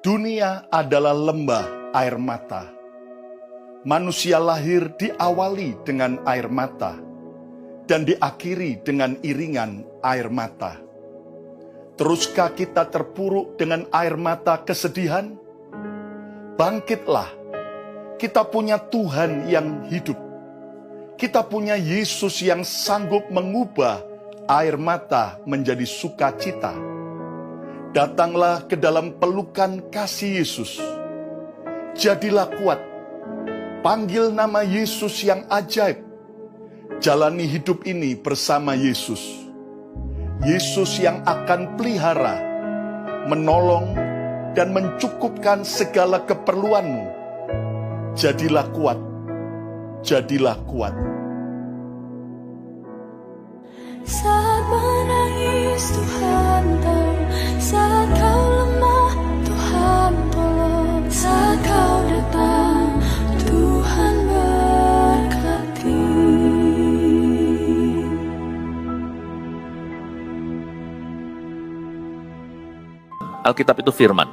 Dunia adalah lembah air mata. Manusia lahir diawali dengan air mata dan diakhiri dengan iringan air mata. Teruskah kita terpuruk dengan air mata kesedihan? Bangkitlah, kita punya Tuhan yang hidup. Kita punya Yesus yang sanggup mengubah air mata menjadi sukacita. Datanglah ke dalam pelukan kasih Yesus. Jadilah kuat. Panggil nama Yesus yang ajaib. Jalani hidup ini bersama Yesus. Yesus yang akan pelihara, menolong, dan mencukupkan segala keperluanmu. Jadilah kuat. Jadilah kuat. Saat menangis Tuhan tahu, saat kau lemah Tuhan tolong, saat kau datang Tuhan berkati. Alkitab itu firman.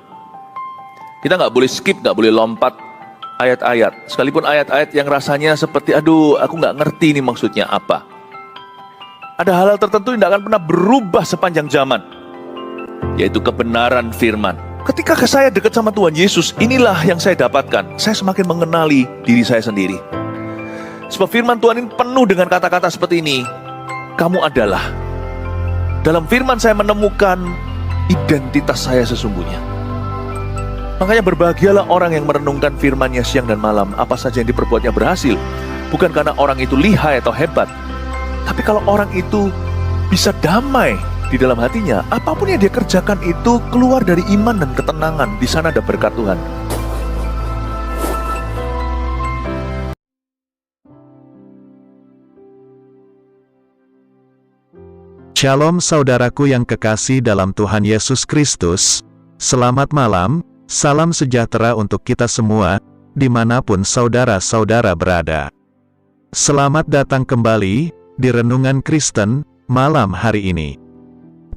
Kita nggak boleh skip, nggak boleh lompat ayat-ayat. Sekalipun ayat-ayat yang rasanya seperti, aduh aku nggak ngerti ini maksudnya apa. Ada hal-hal tertentu yang tidak akan pernah berubah sepanjang zaman, yaitu kebenaran firman. Ketika saya dekat sama Tuhan Yesus, inilah yang saya dapatkan. Saya semakin mengenali diri saya sendiri. Sebab firman Tuhan ini penuh dengan kata-kata seperti ini. Kamu adalah. Dalam firman saya menemukan identitas saya sesungguhnya. Makanya berbahagialah orang yang merenungkan firman-Nya siang dan malam. Apa saja yang diperbuatnya berhasil. Bukan karena orang itu lihai atau hebat, tapi kalau orang itu bisa damai di dalam hatinya, apapun yang dia kerjakan itu keluar dari iman dan ketenangan. Di sana ada berkat Tuhan. Shalom saudaraku yang kekasih dalam Tuhan Yesus Kristus. Selamat malam, salam sejahtera untuk kita semua, dimanapun saudara-saudara berada. Selamat datang kembali di Renungan Kristen, malam hari ini.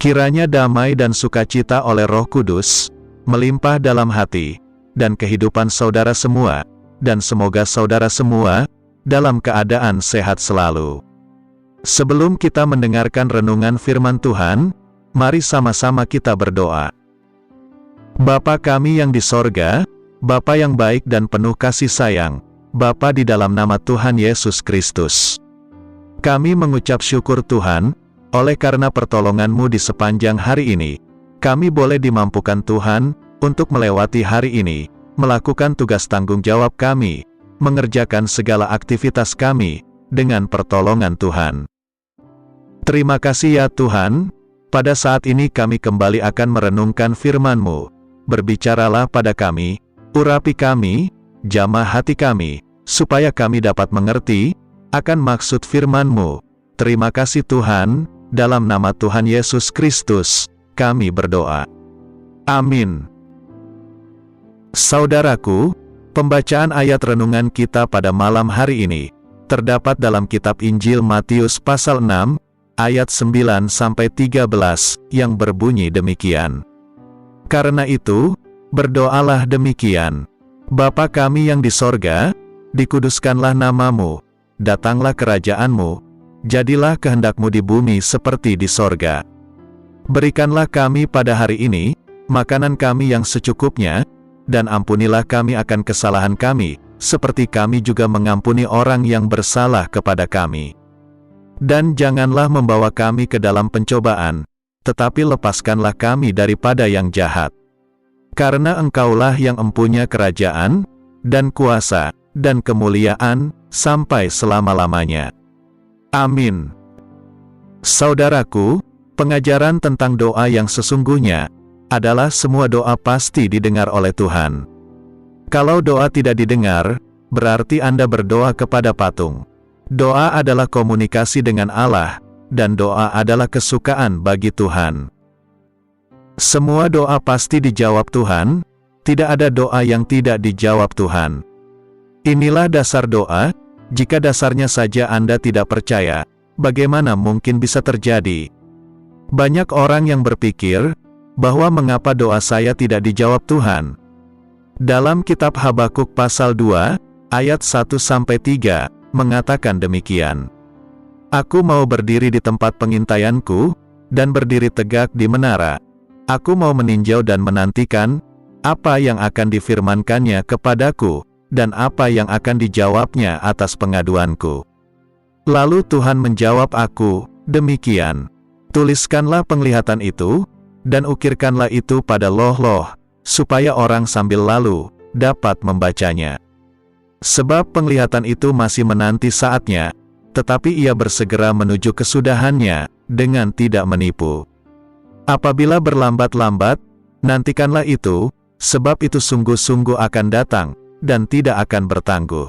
Kiranya damai dan sukacita oleh Roh Kudus, melimpah dalam hati, dan kehidupan saudara semua, dan semoga saudara semua, dalam keadaan sehat selalu. Sebelum kita mendengarkan renungan firman Tuhan, mari sama-sama kita berdoa. Bapa kami yang di sorga, Bapa yang baik dan penuh kasih sayang, Bapa di dalam nama Tuhan Yesus Kristus. Kami mengucap syukur Tuhan, oleh karena pertolongan-Mu di sepanjang hari ini, kami boleh dimampukan Tuhan, untuk melewati hari ini, melakukan tugas tanggung jawab kami, mengerjakan segala aktivitas kami, dengan pertolongan Tuhan. Terima kasih ya Tuhan, pada saat ini kami kembali akan merenungkan firman-Mu. Berbicaralah pada kami, urapi kami, jamah hati kami, supaya kami dapat mengerti akan maksud firman-Mu. Terima kasih Tuhan, dalam nama Tuhan Yesus Kristus, kami berdoa. Amin. Saudaraku, pembacaan ayat renungan kita pada malam hari ini, terdapat dalam kitab Injil Matius pasal 6, ayat 9-13, yang berbunyi demikian. Karena itu, berdoalah demikian. Bapa kami yang di sorga, dikuduskanlah nama-Mu. Datanglah kerajaan-Mu, jadilah kehendak-Mu di bumi seperti di sorga. Berikanlah kami pada hari ini, makanan kami yang secukupnya, dan ampunilah kami akan kesalahan kami, seperti kami juga mengampuni orang yang bersalah kepada kami. Dan janganlah membawa kami ke dalam pencobaan, tetapi lepaskanlah kami daripada yang jahat. Karena Engkaulah yang empunya kerajaan, dan kuasa, dan kemuliaan, sampai selama-lamanya. Amin. Saudaraku, pengajaran tentang doa yang sesungguhnya, adalah semua doa pasti didengar oleh Tuhan. Kalau doa tidak didengar, berarti Anda berdoa kepada patung. Doa adalah komunikasi dengan Allah, dan doa adalah kesukaan bagi Tuhan. Semua doa pasti dijawab Tuhan, tidak ada doa yang tidak dijawab Tuhan. Inilah dasar doa. Jika dasarnya saja Anda tidak percaya, bagaimana mungkin bisa terjadi? Banyak orang yang berpikir bahwa mengapa doa saya tidak dijawab Tuhan, Dalam kitab Habakuk pasal 2, ayat 1-3, mengatakan demikian. Aku mau berdiri di tempat pengintaianku, dan berdiri tegak di menara. Aku mau meninjau dan menantikan, apa yang akan difirmankannya kepadaku, dan apa yang akan dijawabnya atas pengaduanku. Lalu Tuhan menjawab aku, demikian. Tuliskanlah penglihatan itu, dan ukirkanlah itu pada loh-loh, supaya orang sambil lalu, dapat membacanya. Sebab penglihatan itu masih menanti saatnya, tetapi ia bersegera menuju kesudahannya, dengan tidak menipu. Apabila berlambat-lambat, nantikanlah itu, sebab itu sungguh-sungguh akan datang, dan tidak akan bertangguh.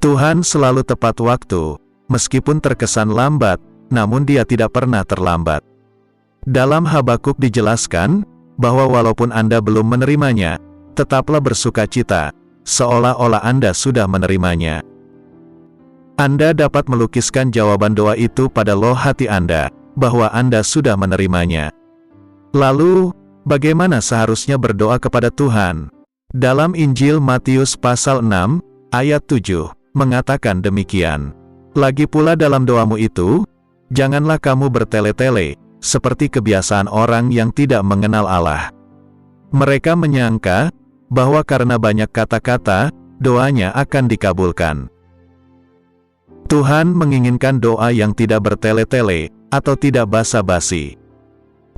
Tuhan selalu tepat waktu, meskipun terkesan lambat, namun Dia tidak pernah terlambat. Dalam Habakuk dijelaskan, bahwa walaupun Anda belum menerimanya, tetaplah bersukacita, seolah-olah Anda sudah menerimanya. Anda dapat melukiskan jawaban doa itu pada loh hati Anda, bahwa Anda sudah menerimanya. Lalu, bagaimana seharusnya berdoa kepada Tuhan? Dalam Injil Matius pasal 6, ayat 7, mengatakan demikian. Lagi pula dalam doamu itu, janganlah kamu bertele-tele, seperti kebiasaan orang yang tidak mengenal Allah. Mereka menyangka, bahwa karena banyak kata-kata, doanya akan dikabulkan. Tuhan menginginkan doa yang tidak bertele-tele, atau tidak basa-basi.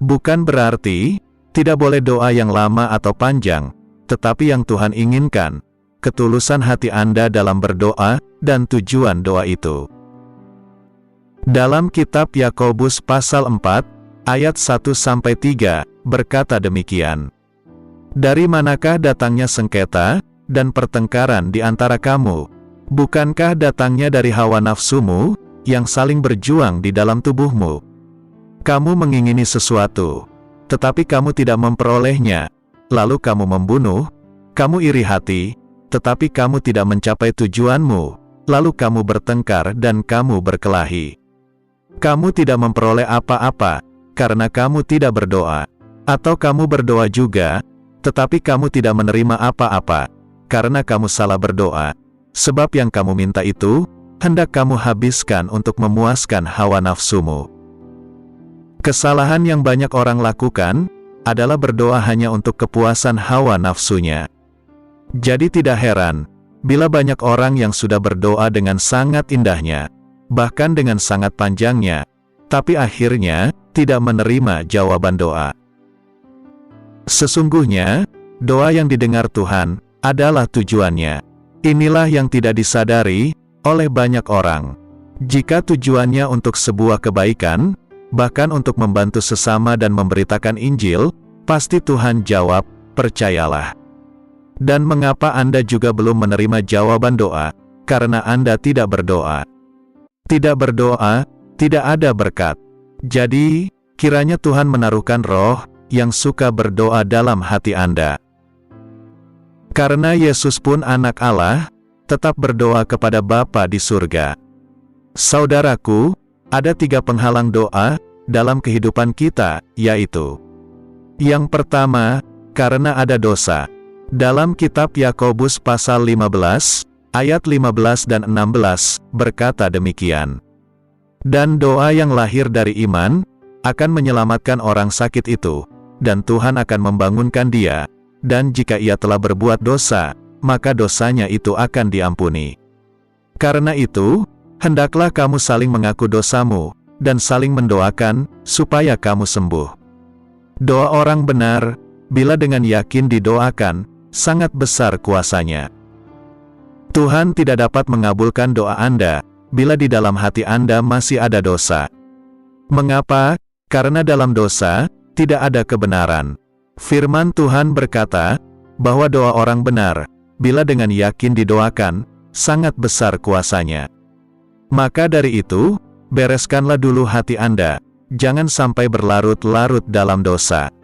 Bukan berarti, tidak boleh doa yang lama atau panjang, tetapi yang Tuhan inginkan, ketulusan hati Anda dalam berdoa, dan tujuan doa itu. Dalam kitab Yakobus pasal 4, ayat 1-3, berkata demikian. Dari manakah datangnya sengketa, dan pertengkaran di antara kamu? Bukankah datangnya dari hawa nafsumu, yang saling berjuang di dalam tubuhmu? Kamu mengingini sesuatu, tetapi kamu tidak memperolehnya, lalu kamu membunuh. Kamu iri hati, tetapi kamu tidak mencapai tujuanmu, lalu kamu bertengkar dan kamu berkelahi. Kamu tidak memperoleh apa-apa, karena kamu tidak berdoa. Atau kamu berdoa juga, tetapi kamu tidak menerima apa-apa, karena kamu salah berdoa. Sebab yang kamu minta itu, hendak kamu habiskan untuk memuaskan hawa nafsumu. Kesalahan yang banyak orang lakukan, adalah berdoa hanya untuk kepuasan hawa nafsunya. Jadi tidak heran, bila banyak orang yang sudah berdoa dengan sangat indahnya, bahkan dengan sangat panjangnya, tapi akhirnya, tidak menerima jawaban doa. Sesungguhnya, doa yang didengar Tuhan, adalah tujuannya. Inilah yang tidak disadari, oleh banyak orang. Jika tujuannya untuk sebuah kebaikan, bahkan untuk membantu sesama dan memberitakan Injil, pasti Tuhan jawab, percayalah. Dan mengapa Anda juga belum menerima jawaban doa? Karena Anda tidak berdoa. Tidak berdoa, tidak ada berkat. Jadi, kiranya Tuhan menaruhkan roh, yang suka berdoa dalam hati Anda. Karena Yesus pun anak Allah, tetap berdoa kepada Bapa di surga. Saudaraku, ada 3 penghalang doa, dalam kehidupan kita, yaitu: yang pertama, karena ada dosa. Dalam kitab Yakobus pasal 15, ayat 15 dan 16, berkata demikian. Dan doa yang lahir dari iman, akan menyelamatkan orang sakit itu, dan Tuhan akan membangunkan dia, dan jika ia telah berbuat dosa, maka dosanya itu akan diampuni. Karena itu, hendaklah kamu saling mengaku dosamu, dan saling mendoakan, supaya kamu sembuh. Doa orang benar, bila dengan yakin didoakan, sangat besar kuasanya. Tuhan tidak dapat mengabulkan doa Anda, bila di dalam hati Anda masih ada dosa. Mengapa? Karena dalam dosa, tidak ada kebenaran. Firman Tuhan berkata, bahwa doa orang benar, bila dengan yakin didoakan, sangat besar kuasanya. Maka dari itu, bereskanlah dulu hati Anda, jangan sampai berlarut-larut dalam dosa.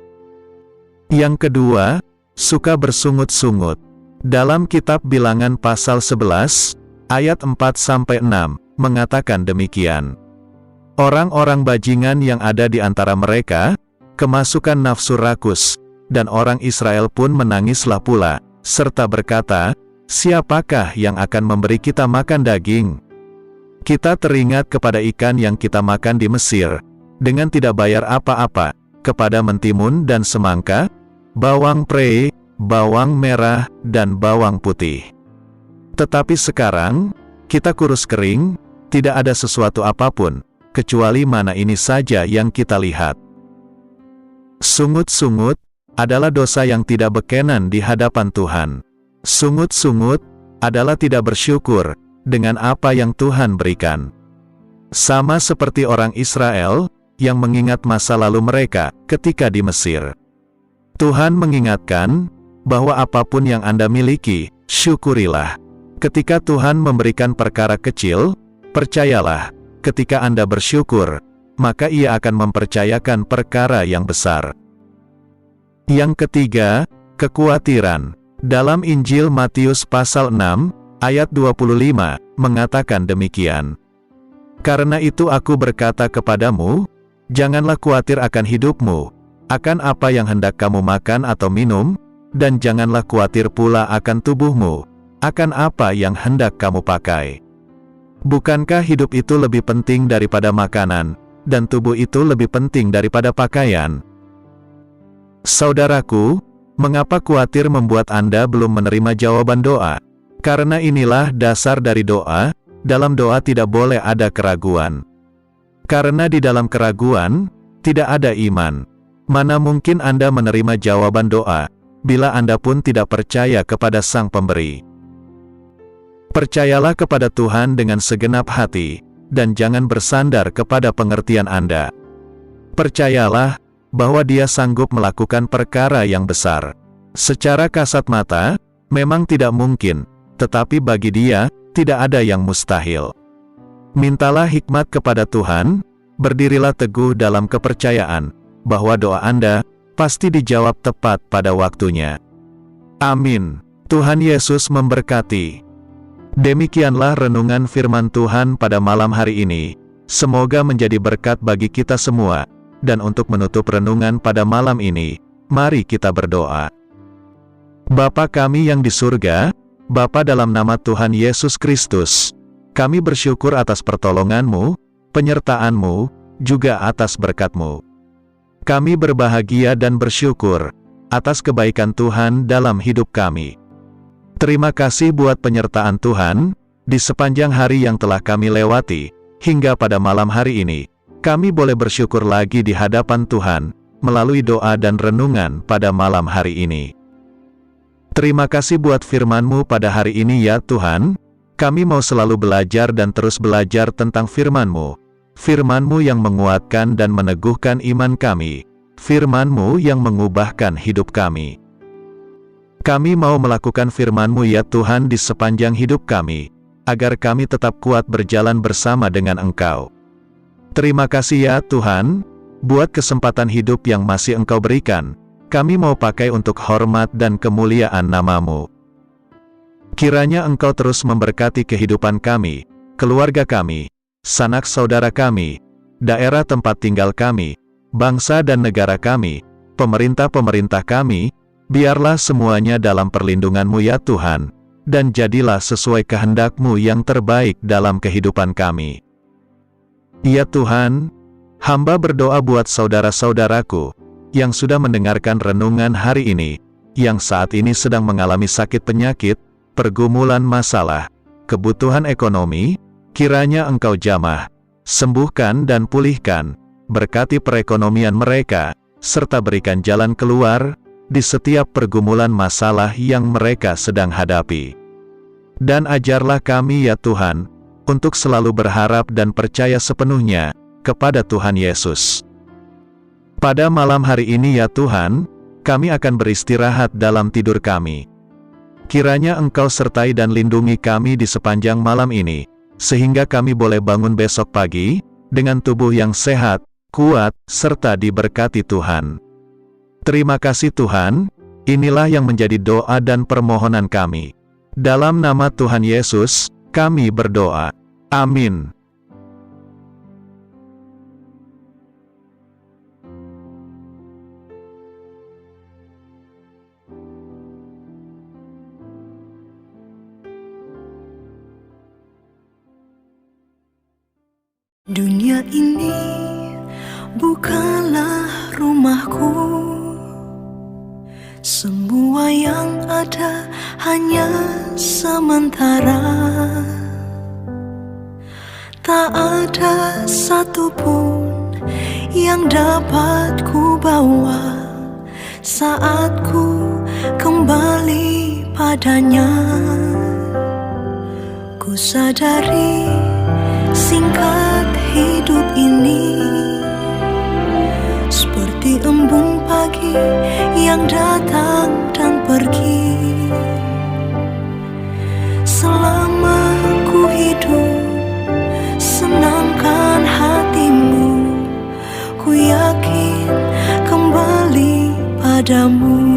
Yang kedua, suka bersungut-sungut. Dalam kitab Bilangan pasal 11, ayat 4-6, mengatakan demikian. Orang-orang bajingan yang ada di antara mereka, kemasukan nafsu rakus, dan orang Israel pun menangislah pula, serta berkata, "Siapakah yang akan memberi kita makan daging? Kita teringat kepada ikan yang kita makan di Mesir, dengan tidak bayar apa-apa, kepada mentimun dan semangka, bawang prei, bawang merah, dan bawang putih. Tetapi sekarang, kita kurus kering, tidak ada sesuatu apapun, kecuali mana ini saja yang kita lihat." Sungut-sungut adalah dosa yang tidak bekenan di hadapan Tuhan. Sungut-sungut adalah tidak bersyukur dengan apa yang Tuhan berikan. Sama seperti orang Israel yang mengingat masa lalu mereka ketika di Mesir. Tuhan mengingatkan bahwa apapun yang Anda miliki, syukurilah. Ketika Tuhan memberikan perkara kecil, percayalah, ketika Anda bersyukur, maka Ia akan mempercayakan perkara yang besar. Yang ketiga, kekhawatiran. Dalam Injil Matius pasal 6, ayat 25, mengatakan demikian. "Karena itu aku berkata kepadamu, janganlah khawatir akan hidupmu, akan apa yang hendak kamu makan atau minum, dan janganlah khawatir pula akan tubuhmu, akan apa yang hendak kamu pakai. Bukankah hidup itu lebih penting daripada makanan, dan tubuh itu lebih penting daripada pakaian?" Saudaraku, mengapa khawatir membuat Anda belum menerima jawaban doa? Karena inilah dasar dari doa, dalam doa tidak boleh ada keraguan. Karena di dalam keraguan, tidak ada iman. Mana mungkin Anda menerima jawaban doa, bila Anda pun tidak percaya kepada Sang Pemberi. Percayalah kepada Tuhan dengan segenap hati, dan jangan bersandar kepada pengertian Anda. Percayalah bahwa Dia sanggup melakukan perkara yang besar. Secara kasat mata, memang tidak mungkin, tetapi bagi Dia, tidak ada yang mustahil. Mintalah hikmat kepada Tuhan, berdirilah teguh dalam kepercayaan, bahwa doa Anda pasti dijawab tepat pada waktunya. Amin. Tuhan Yesus memberkati. Demikianlah renungan firman Tuhan pada malam hari ini. Semoga menjadi berkat bagi kita semua. Dan untuk menutup renungan pada malam ini, mari kita berdoa. Bapa kami yang di surga, Bapa dalam nama Tuhan Yesus Kristus, kami bersyukur atas pertolongan-Mu, penyertaan-Mu, juga atas berkat-Mu. Kami berbahagia dan bersyukur atas kebaikan Tuhan dalam hidup kami. Terima kasih buat penyertaan Tuhan di sepanjang hari yang telah kami lewati, hingga pada malam hari ini. Kami boleh bersyukur lagi di hadapan Tuhan, melalui doa dan renungan pada malam hari ini. Terima kasih buat firman-Mu pada hari ini ya Tuhan. Kami mau selalu belajar dan terus belajar tentang firman-Mu. Firman-Mu yang menguatkan dan meneguhkan iman kami. Firman-Mu yang mengubahkan hidup kami. Kami mau melakukan firman-Mu ya Tuhan di sepanjang hidup kami, agar kami tetap kuat berjalan bersama dengan Engkau. Terima kasih ya Tuhan, buat kesempatan hidup yang masih Engkau berikan. Kami mau pakai untuk hormat dan kemuliaan nama-Mu. Kiranya Engkau terus memberkati kehidupan kami, keluarga kami, sanak saudara kami, daerah tempat tinggal kami, bangsa dan negara kami, pemerintah-pemerintah kami, biarlah semuanya dalam perlindungan-Mu ya Tuhan, dan jadilah sesuai kehendak-Mu yang terbaik dalam kehidupan kami. Ya Tuhan, hamba berdoa buat saudara-saudaraku, yang sudah mendengarkan renungan hari ini, yang saat ini sedang mengalami sakit penyakit, pergumulan masalah, kebutuhan ekonomi, kiranya Engkau jamah, sembuhkan dan pulihkan, berkati perekonomian mereka, serta berikan jalan keluar, di setiap pergumulan masalah yang mereka sedang hadapi. Dan ajarlah kami ya Tuhan, untuk selalu berharap dan percaya sepenuhnya kepada Tuhan Yesus. Pada malam hari ini ya Tuhan, kami akan beristirahat dalam tidur kami. Kiranya Engkau sertai dan lindungi kami di sepanjang malam ini, sehingga kami boleh bangun besok pagi, dengan tubuh yang sehat, kuat, serta diberkati Tuhan. Terima kasih Tuhan, inilah yang menjadi doa dan permohonan kami. Dalam nama Tuhan Yesus, kami berdoa. Amin. Dunia ini bukanlah rumahku. Semua yang ada hanya sementara. Tak ada satupun yang dapat ku bawa saat ku kembali padanya. Ku sadari singkat hidup ini seperti embun pagi yang datang dan pergi. Selama ku hidup, senangkan hatimu, ku yakin kembali padamu.